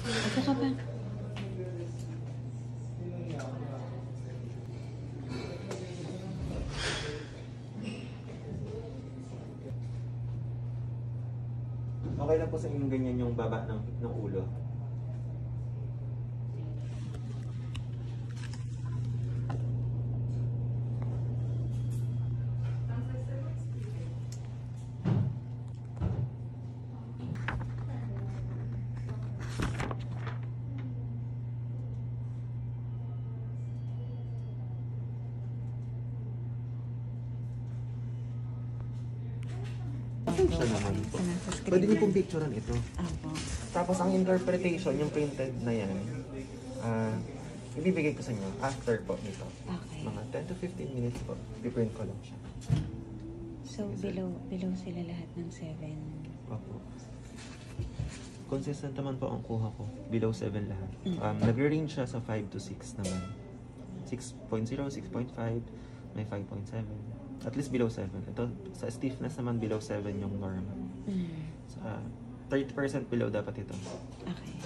Upo ka pa. Okay lang po sa inyong ganyan yung baba ng ulo. Siya naman po. Pwede niyo pong picturean ito. Apo. Tapos ang interpretation, yung printed na yan, ibibigay ko sa inyo after po nito. Okay. Mga 10 to 15 minutes po, piprint ko lang siya. So, below sila lahat ng 7. Opo. Consistent naman po ang kuha ko. Below 7 lahat. Nag-range siya sa 5 to 6 naman. 6.0, 6.5, may 5.7. At least below 7. Ito, sa stiffness naman below 7 yung normal. Sa 30% below dapat ito. Okay.